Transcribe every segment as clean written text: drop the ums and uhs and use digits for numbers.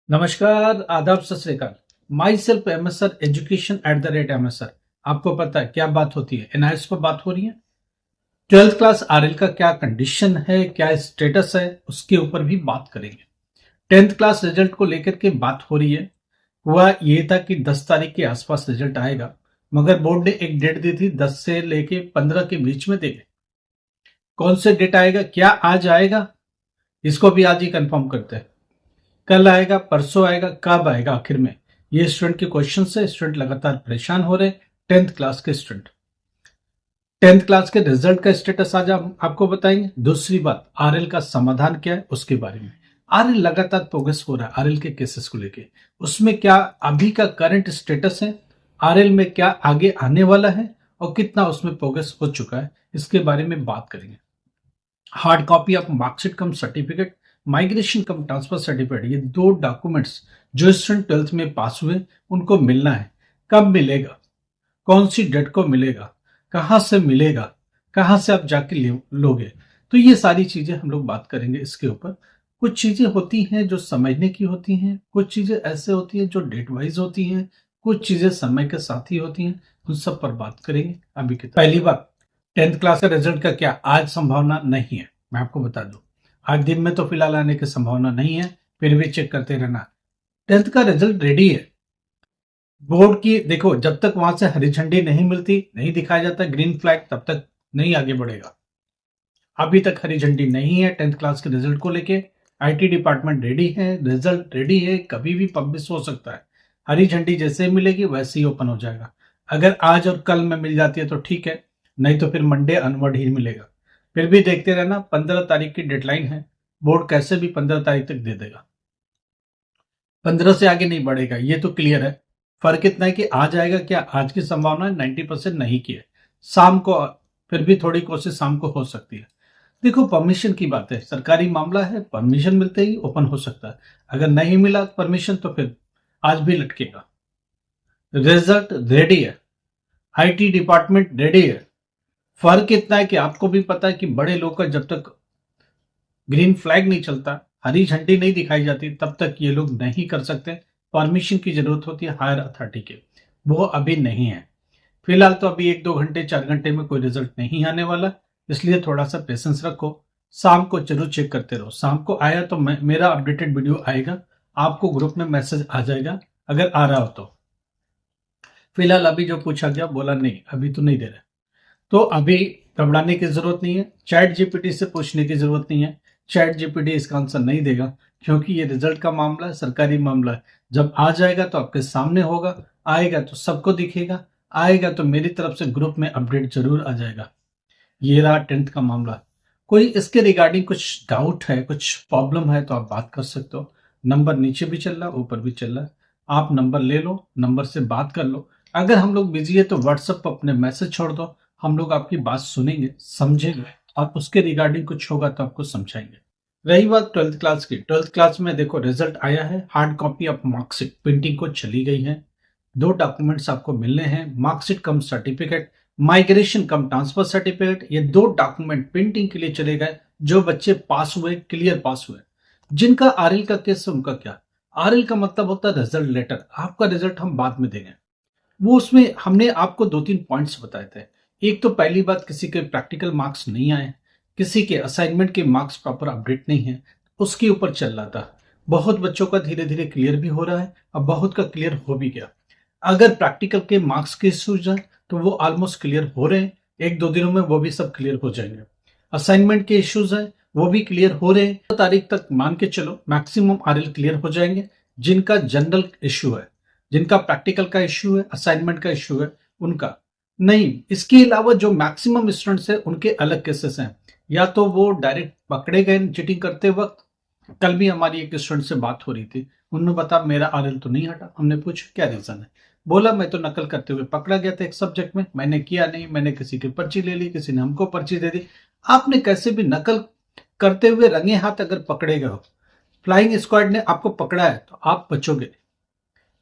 नमस्कार, आदाब, सत श्री अकाल। My self MSR education @MSR। आपको पता है क्या बात होती है? एनआईएस पर बात हो रही है। 12th क्लास आरएल का क्या कंडीशन है, क्या स्टेटस है, उसके ऊपर भी बात करेंगे। 10th क्लास रिजल्ट को लेकर के बात हो रही है। हुआ ये था कि 10 तारीख के आसपास रिजल्ट आएगा, मगर बोर्ड ने एक डेट दी थी 10 से लेके 15 के बीच में देंगे। कौन से डेट आएगा, क्या आज आएगा, इसको भी आज ही कंफर्म करते हैं। कल आएगा, परसों आएगा, कब आएगा आखिर में? ये स्टूडेंट के क्वेश्चन से स्टूडेंट लगातार परेशान हो रहे। 10th क्लास के स्टूडेंट 10th क्लास के रिजल्ट का स्टेटस आज हम आपको बताएंगे। दूसरी बात, आरएल का समाधान क्या है उसके बारे में। आरएल लगातार प्रोग्रेस हो रहा है, आरएल के केसेस को लेके उसमें क्या अभी का करंट स्टेटस है, आरएल में क्या आगे आने वाला है और कितना उसमें प्रोग्रेस हो चुका है, इसके बारे में बात करेंगे। Hard copy of marksheet come certificate, migration come transfer certificate, ये दो डॉक्यूमेंट्स जो स्टूडेंट 12th में पास हुए उनको मिलना है। कब मिलेगा, कौन सी डेट को मिलेगा, कहां से मिलेगा, कहां से आप जाके लोगे, तो ये सारी चीजें हम लोग बात करेंगे इसके ऊपर। कुछ चीजें होती हैं जो समझने की होती हैं, कुछ चीजें ऐसे होती हैं जो डेट वाइज होती हैं, कुछ चीजें समय के साथ ही होती हैं। उन सब पर बात करेंगे। अभी की पहली बात, 10th क्लास का रिजल्ट का क्या आज संभावना नहीं है? मैं आपको बता दूं, आज दिन में तो फिलहाल आने की संभावना नहीं है, फिर भी चेक करते रहना। 10th का रिजल्ट रेडी है। बोर्ड की देखो, जब तक वहां से हरी झंडी नहीं मिलती, नहीं दिखाया जाता ग्रीन फ्लैग, तब तक नहीं आगे बढ़ेगा। अभी तक हरी झंडी नहीं है 10th क्लास के रिजल्ट को लेके। आईटी डिपार्टमेंट रेडी है, रिजल्ट रेडी है, कभी भी पब्लिश हो सकता है। हरी झंडी जैसे ही मिलेगी वैसे ही ओपन हो जाएगा। अगर आज और कल में मिल जाती है तो ठीक है, नहीं तो फिर मंडे अनवर्ड ही मिलेगा। फिर भी देखते रहना, 15 तारीख की डेडलाइन है। बोर्ड कैसे भी 15 तारीख तक दे देगा, 15 से आगे नहीं बढ़ेगा, ये तो क्लियर है। फर्क इतना है कि आज आएगा क्या, आज की संभावना 90% नहीं की है। शाम को फिर भी थोड़ी कोशिश शाम को हो सकती है। देखो, परमिशन की बात है, सरकारी मामला है, परमिशन मिलते ही ओपन हो सकता है। अगर नहीं मिला परमिशन तो फिर आज भी लटकेगा। रिजल्ट रेडी है, आईटी डिपार्टमेंट रेडी है। फर्क इतना है कि आपको भी पता है कि बड़े लोग का जब तक ग्रीन फ्लैग नहीं चलता, हरी झंडी नहीं दिखाई जाती, तब तक ये लोग नहीं कर सकते। परमिशन की जरूरत होती है हायर अथॉरिटी के, वो अभी नहीं है। फिलहाल तो अभी 1-2 घंटे 4 घंटे में कोई रिजल्ट नहीं आने वाला, इसलिए थोड़ा सा पेशेंस रखो। शाम को जरूर चेक करते रहो। शाम को आया तो मेरा अपडेटेड वीडियो आएगा, आपको ग्रुप में मैसेज आ जाएगा अगर आ रहा हो तो। फिलहाल अभी जो पूछा गया बोला नहीं, अभी तो नहीं दे रहे, तो अभी घबराने की जरूरत नहीं है। चैट जीपीटी से पूछने की जरूरत नहीं है, चैट जीपीटी इसका आंसर नहीं देगा, क्योंकि ये रिजल्ट का मामला है, सरकारी मामला है। जब आ जाएगा तो आपके सामने होगा, आएगा तो सबको दिखेगा, आएगा तो मेरी तरफ से ग्रुप में अपडेट जरूर आ जाएगा। ये रहा 10th का मामला। कोई इसके रिगार्डिंग कुछ डाउट है, कुछ प्रॉब्लम है तो आप बात कर सकते हो। नंबर नीचे भी चल रहा है, ऊपर भी चल रहा है, आप नंबर ले लो, नंबर से बात कर लो। अगर हम लोग बिजी है तो व्हाट्सएप पर अपने मैसेज छोड़ दो, हम लोग आपकी बात सुनेंगे, समझेंगे और उसके रिगार्डिंग कुछ होगा तो आपको समझाएंगे। रही बात 12th क्लास की, 12th क्लास में देखो रिजल्ट आया है। Hard copy of marksheet printing को चली गई है। दो डॉक्यूमेंट्स आपको मिलने हैं, मार्कशीट कम सर्टिफिकेट, माइग्रेशन कम ट्रांसफर सर्टिफिकेट। ये दो डॉक्यूमेंट प्रिंटिंग के लिए चले गए। जो बच्चे पास हुए, क्लियर पास हुए, जिनका आरएल का केस है उनका क्या? आरएल का मतलब होता है रिजल्ट लेटर, आपका रिजल्ट हम बाद में देंगे। वो उसमें हमने आपको 2-3 पॉइंट्स बताए थे। एक तो पहली बात, किसी के प्रैक्टिकल मार्क्स नहीं आए, किसी के असाइनमेंट के मार्क्स प्रॉपर अपडेट नहीं है, उसके ऊपर चल रहा था। बहुत बच्चों का धीरे धीरे क्लियर भी हो रहा है, अब बहुत का क्लियर हो भी गया। अगर प्रैक्टिकल के मार्क्स के इश्यूज हैं तो वो ऑलमोस्ट क्लियर हो रहे हैं, 1-2 दिनों में वो भी सब क्लियर हो जाएंगे। असाइनमेंट के इश्यूज हैं वो भी क्लियर हो रहे हैं। 2 तारीख तक मान के चलो मैक्सिमम आरएल क्लियर हो जाएंगे। जिनका जनरल इश्यू है, जिनका प्रैक्टिकल का इश्यू है, असाइनमेंट का इश्यू है, उनका नहीं। इसके अलावा जो मैक्सिमम स्टूडेंट्स हैं उनके अलग केसेस हैं। या तो वो डायरेक्ट पकड़े गए चीटिंग करते वक्त। कल भी हमारी एक स्टूडेंट से बात हो रही थी, उन्होंने बताया मेरा आरएल तो नहीं हटा। हमने पूछा क्या रीजन है, बोला मैं तो नकल करते हुए पकड़ा गया था एक सब्जेक्ट में, मैंने किया नहीं, मैंने किसी की पर्ची ले ली, किसी ने हमको पर्ची दे दी। आपने कैसे भी नकल करते हुए रंगे हाथ अगर पकड़े गए हो, फ्लाइंग स्क्वाड ने आपको पकड़ा है तो आप बचोगे।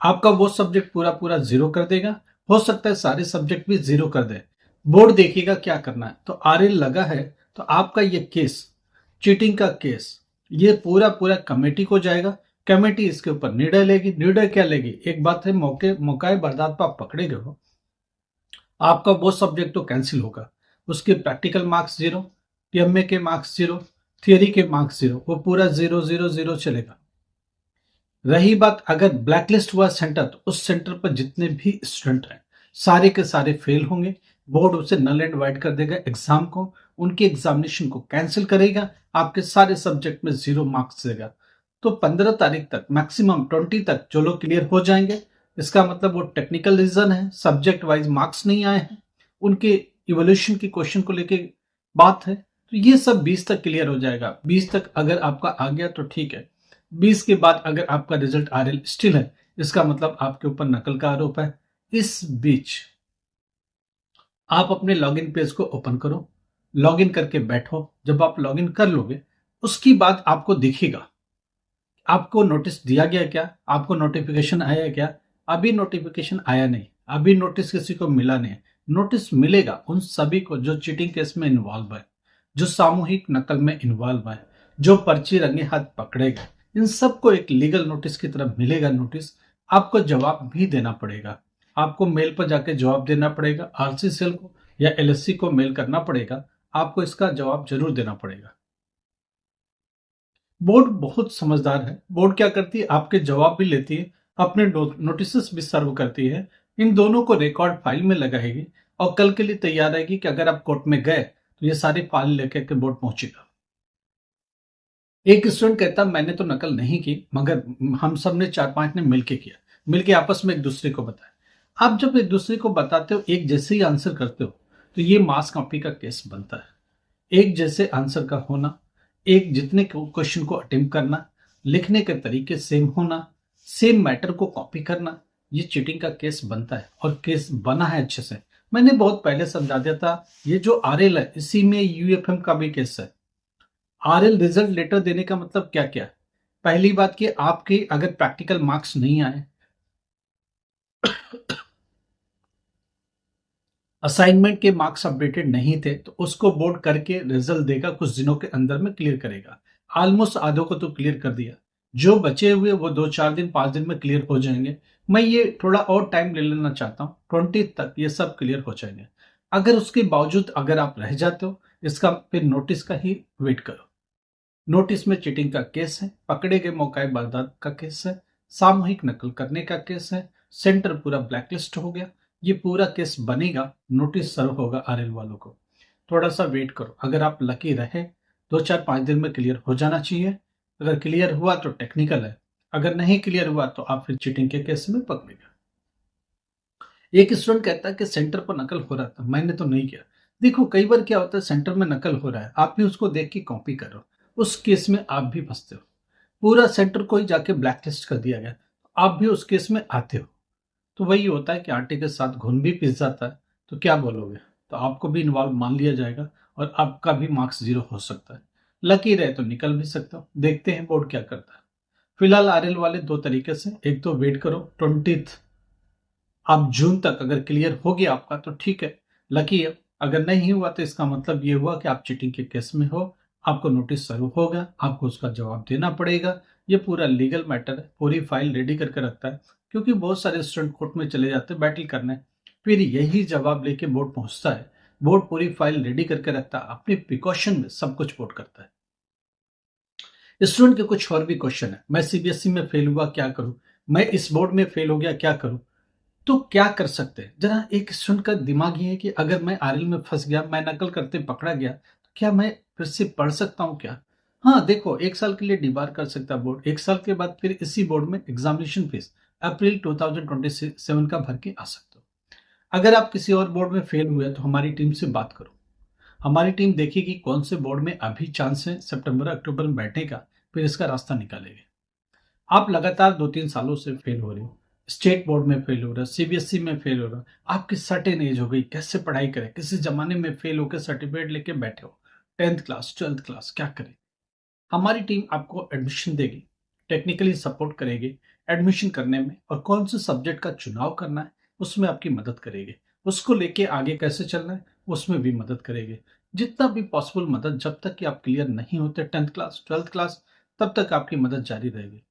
आपका वो सब्जेक्ट पूरा पूरा जीरो कर देगा, हो सकता है सारे सब्जेक्ट भी जीरो कर दे। बोर्ड देखिएगा क्या करना है। तो आरएल लगा है तो आपका ये केस, चीटिंग का केस, ये पूरा पूरा कमेटी को जाएगा। कमेटी इसके ऊपर निर्णय लेगी। निर्णय क्या लेगी? एक बात है, मौके बर्दात पर आप पकड़े गए हो, आपका वो सब्जेक्ट तो कैंसिल होगा, उसके प्रैक्टिकल मार्क्स जीरो, पीएमए के मार्क्स जीरो, थियरी के मार्क्स जीरो, वो पूरा 0 0 0 चलेगा। रही बात अगर ब्लैकलिस्ट हुआ सेंटर, तो उस सेंटर पर जितने भी स्टूडेंट हैं सारे के सारे फेल होंगे। बोर्ड उसे नल एंड वाइड कर देगा एग्जाम को, उनके एग्जामिनेशन को कैंसिल करेगा, आपके सारे सब्जेक्ट में 0 मार्क्स देगा। तो 15 तारीख तक, मैक्सिमम 20 तक जो लोग क्लियर हो जाएंगे, इसका मतलब वो टेक्निकल रीजन है, सब्जेक्ट वाइज मार्क्स नहीं आए हैं, उनके इवोल्यूशन की क्वेश्चन को लेके बात है, तो ये सब 20 तक क्लियर हो जाएगा। 20 तक अगर आपका आ गया तो ठीक है। 20 के बाद अगर आपका रिजल्ट आरएल स्टिल है, इसका मतलब आपके ऊपर नकल का आरोप है। इस बीच आप अपने लॉगिन पेज को ओपन करो, लॉगिन करके बैठो। जब आप लॉगिन कर लोगे, उसके बाद आपको दिखेगा आपको नोटिस दिया गया क्या, आपको नोटिफिकेशन आया क्या। अभी नोटिफिकेशन आया नहीं, अभी नोटिस किसी को मिला नहीं। नोटिस मिलेगा उन सभी को जो चीटिंग केस में इन्वॉल्व है, जो सामूहिक नकल में इन्वॉल्व है, जो पर्ची रंगे हाथ पकड़े गए, इन सबको एक लीगल नोटिस की तरफ मिलेगा नोटिस। आपको जवाब भी देना पड़ेगा, आपको मेल पर जाके जवाब देना पड़ेगा, आरसी सेल को या एलएससी को मेल करना पड़ेगा, आपको इसका जवाब जरूर देना पड़ेगा। बोर्ड बहुत समझदार है। बोर्ड क्या करती है, आपके जवाब भी लेती है, अपने नोटिस भी सर्व करती है, इन दोनों को रिकॉर्ड फाइल में लगाएगी और कल के लिए तैयार रहेगी कि अगर आप कोर्ट में गए तो ये सारी फाइल लेकर के बोर्ड पहुंचेगा। एक स्टूडेंट कहता मैंने तो नकल नहीं की, मगर हम सब ने 4-5 ने मिलके किया, मिलके आपस में एक दूसरे को बताया। आप जब एक दूसरे को बताते हो, एक जैसे ही आंसर करते हो, तो ये मास कॉपी का केस बनता है। एक जैसे आंसर का होना, एक जितने क्वेश्चन को अटेम्प्ट करना, लिखने के तरीके सेम होना, सेम मैटर को कॉपी करना, ये चीटिंग का केस बनता है और केस बना है अच्छे से। मैंने बहुत पहले समझा दिया था, ये जो आरएल है इसी में यूएफएम का भी केस है। आरएल रिजल्ट लेटर देने का मतलब क्या क्या है? पहली बात कि आपके अगर प्रैक्टिकल मार्क्स नहीं आए, असाइनमेंट के मार्क्स अपडेटेड नहीं थे, तो उसको बोर्ड करके रिजल्ट देगा, कुछ दिनों के अंदर में क्लियर करेगा। ऑलमोस्ट आधों को तो क्लियर कर दिया, जो बचे हुए वो 2-4 दिन 5 दिन में क्लियर हो जाएंगे। मैं ये थोड़ा और टाइम ले लेना चाहता हूँ, 20 तक ये सब क्लियर हो जाएंगे। अगर उसके बावजूद अगर आप रह जाते हो, इसका फिर नोटिस का ही वेट करो। नोटिस में चीटिंग का केस है, पकड़े गए मौका बर्दात का केस है, सामूहिक नकल करने का केस है, सेंटर पूरा ब्लैकलिस्ट हो गया। ये पूरा केस बनेगा, नोटिस सर्व होगा आरएल वालों को। थोड़ा सा वेट करो, अगर आप लकी रहे 2-4-5 दिन में क्लियर हो जाना चाहिए। अगर क्लियर हुआ तो टेक्निकल है, अगर नहीं क्लियर हुआ तो आप फिर चीटिंग के केस में पकड़ेगा। एक स्टूडेंट कहता है कि सेंटर पर नकल हो रहा था, मैंने तो नहीं किया। देखो कई बार क्या होता है, सेंटर में नकल हो रहा है, आप भी उसको देख के कॉपी करो, उस केस में आप भी फंसते हो। पूरा सेंटर को ही जाके ब्लैकलिस्ट कर दिया गया, आप भी उस केस में आते हो। तो वही होता है कि आटे के साथ घुन भी पिस जाता है, तो क्या बोलोगे? तो आपको भी इन्वॉल्व मान लिया जाएगा और आपका भी मार्क्स 0 हो सकता है। लकी रहे तो निकल भी सकते हो, देखते हैं बोर्ड क्या करता है। फिलहाल आरएल वाले दो तरीके से, एक तो वेट करो 20 आप जून तक, अगर क्लियर हो गया आपका तो ठीक है, लकी है। अगर नहीं हुआ तो इसका मतलब ये हुआ कि आप चीटिंग के केस में हो, आपको नोटिस सर्व होगा, आपको उसका जवाब देना पड़ेगा। ये पूरा लीगल मैटर है, पूरी फाइल रेडी करके रखता है, क्योंकि बहुत सारे स्टूडेंट कोर्ट में चले जाते हैं बैटल करने, फिर यही जवाब लेके बोर्ड पहुंचता है। बोर्ड पूरी फाइल रेडी करके रखता है, अपनी प्रिकॉशन में सब कुछ बोर्ड करता है। स्टूडेंट के कुछ और भी क्वेश्चन है, मैं सीबीएसई में फेल हुआ क्या करूं, मैं इस बोर्ड में फेल हो गया क्या करूं। तो क्या कर सकते हैं, जरा एक स्टूडेंट का दिमाग ये है कि अगर मैं आरएल में फंस गया, मैं नकल करते पकड़ा गया, तो क्या मैं फिर से पढ़ सकता हूँ क्या? हाँ देखो, 1 साल के लिए डिबार कर सकता है बोर्ड, 1 साल के बाद फिर इसी बोर्ड में एग्जामिनेशन फीस अप्रैल 2027 का भर के आ सकते हो। अगर आप किसी और बोर्ड में फेल हुए तो हमारी टीम से बात करो, हमारी टीम देखेगी कौन से बोर्ड में अभी चांस है सितंबर अक्टूबर में बैठने का, फिर इसका रास्ता निकालेगी। आप लगातार 2-3 सालों से फेल हो रहे हो, स्टेट बोर्ड में फेल हो रहा है, सीबीएसई में फेल हो रहा है, आपकी सर्टेन एज हो गई, कैसे पढ़ाई करें, किसी जमाने में फेल होकर सर्टिफिकेट लेके बैठे हो, 10th क्लास 12th क्लास, क्या करें? हमारी टीम आपको एडमिशन देगी, टेक्निकली सपोर्ट करेगी एडमिशन करने में, और कौन से सब्जेक्ट का चुनाव करना है उसमें आपकी मदद करेगी, उसको लेके आगे कैसे चलना है उसमें भी मदद करेगी। जितना भी पॉसिबल मदद, जब तक कि आप क्लियर नहीं होते 10th क्लास 12th क्लास, तब तक आपकी मदद जारी रहेगी।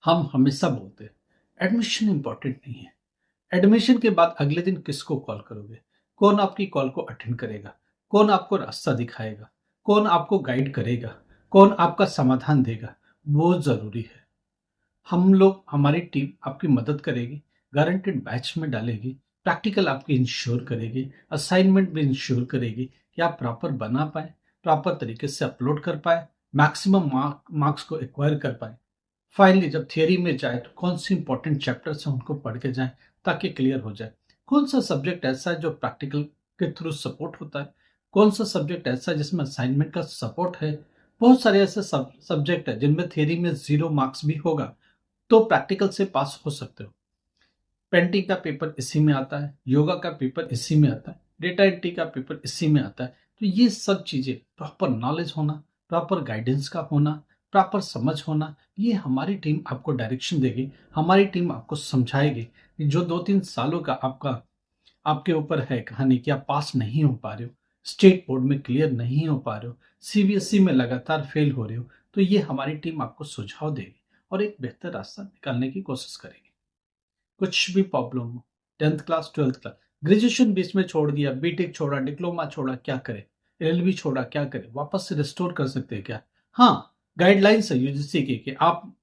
हम हमेशा बोलते हैं एडमिशन इंपॉर्टेंट नहीं है। एडमिशन के बाद अगले दिन किसको कॉल करोगे? कौन आपकी कॉल को अटेंड करेगा? कौन आपको रास्ता दिखाएगा? कौन आपको गाइड करेगा? कौन आपका समाधान देगा? वो जरूरी है। हम लोग, हमारी टीम आपकी मदद करेगी, गारंटेड बैच में डालेगी, प्रैक्टिकल आपकी इंश्योर करेगी, असाइनमेंट भी इंश्योर करेगी कि आप प्रॉपर बना पाए, प्रॉपर तरीके से अपलोड कर पाए, मैक्सिमम मार्क्स को एक्वायर कर पाए। फाइनली जब थियरी में जाए तो कौन सी इंपॉर्टेंट चैप्टर्स हैं उनको पढ़ के जाए ताकि क्लियर हो जाए। कौन सा सब्जेक्ट ऐसा है जो प्रैक्टिकल के थ्रू सपोर्ट होता है, कौन सा सब्जेक्ट ऐसा है जिसमें असाइनमेंट का सपोर्ट है। बहुत सारे ऐसे सब्जेक्ट है जिनमें थियरी में 0 मार्क्स भी होगा तो प्रैक्टिकल से पास हो सकते हो। पेंटिंग का पेपर इसी में आता है, योगा का पेपर इसी में आता है, डेटा एंट्री का पेपर इसी में आता है। तो ये सब चीजें, प्रॉपर नॉलेज होना, प्रॉपर गाइडेंस का होना, प्रॉपर समझ होना, ये हमारी टीम आपको डायरेक्शन देगी, हमारी टीम आपको समझाएगी कि जो 2-3 सालों का आपका आपके ऊपर है कहानी कि आप पास नहीं हो पा रहे हो, स्टेट बोर्ड में क्लियर नहीं हो पा रहे हो, सीबीएसई में लगातार फेल हो रहे हो, तो ये हमारी टीम आपको सुझाव देगी और एक बेहतर रास्ता निकालने की कोशिश करेगी। कुछ भी प्रॉब्लम हो, 10th class 12th class, graduation बीच में छोड़ दिया, बीटेक छोड़ा, डिप्लोमा छोड़ा, क्या करे, एलएलबी छोड़ा, क्या करे, वापस से रिस्टोर कर सकते हैं क्या? हाँ, गाइडलाइंस है यूजीसी की कि आप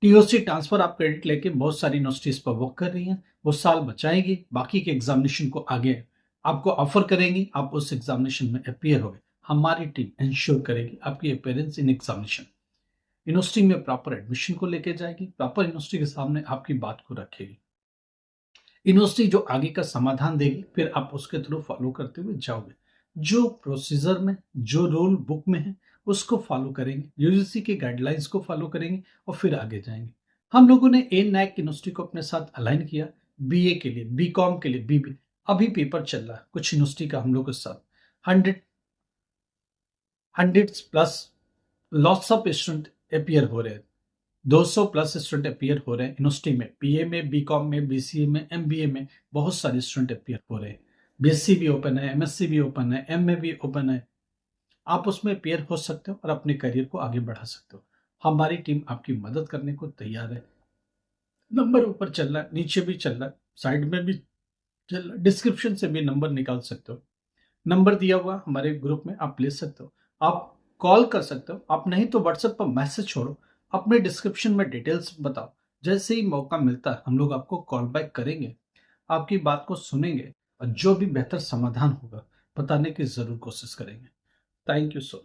टीओसी ट्रांसफर आप क्रेडिट लेके बहुत सारी यूनिवर्सिटीज पर वर्क कर रही हैं, वो साल बचाएंगी, बाकी के एग्जामिनेशन को आगे आपको ऑफर करेंगी, आप उस एग्जामिनेशन में अपियर होगे। हमारी टीम इंश्योर करेगी आपकी अपियरेंस इन एग्जामिनेशन, यूनिवर्सिटी में प्रॉपर एडमिशन को लेके जाएगी, प्रॉपर यूनिवर्सिटी के सामने आपकी बात को रखेगी, यूनिवर्सिटी जो आगे का समाधान देगी फिर आप उसके थ्रू फॉलो करते हुए जाओगे। जो प्रोसीजर में, जो रूल बुक में है उसको फॉलो करेंगे, यूजीसी के गाइडलाइंस को फॉलो करेंगे और फिर आगे जाएंगे। हम लोगों ने ए नैक यूनिवर्सिटी को अपने साथ अलाइन किया, बीए के लिए, बीकॉम के लिए, बीबी। अभी पेपर चल रहा है कुछ यूनिवर्सिटी का हम लोग के साथ, 100 plus lots of student appear हो रहे हैं, 200 प्लस स्टूडेंट अपियर हो रहे हैं यूनिवर्सिटी में, बीए में, बीकॉम में, बीसीए में, एमबीए में, बहुत सारे स्टूडेंट अपियर हो रहे हैं। बीएससी भी ओपन है, एमएससी भी ओपन है, एमए भी ओपन है। आप उसमें अपियर हो सकते हो और अपने करियर को आगे बढ़ा सकते हो। हमारी टीम आपकी मदद करने को तैयार है। नंबर ऊपर चल रहा है, नीचे भी चल रहा है, साइड में भी चल रहा है, डिस्क्रिप्शन से भी नंबर निकाल सकते हो। नंबर दिया हुआ हमारे ग्रुप में, आप ले सकते हो, आप कॉल कर सकते हो, आप नहीं तो व्हाट्सएप पर मैसेज छोड़ो, अपने डिस्क्रिप्शन में डिटेल्स बताओ। जैसे ही मौका मिलता है हम लोग आपको कॉल बैक करेंगे, आपकी बात को सुनेंगे और जो भी बेहतर समाधान होगा बताने की जरूर कोशिश करेंगे। Thank you so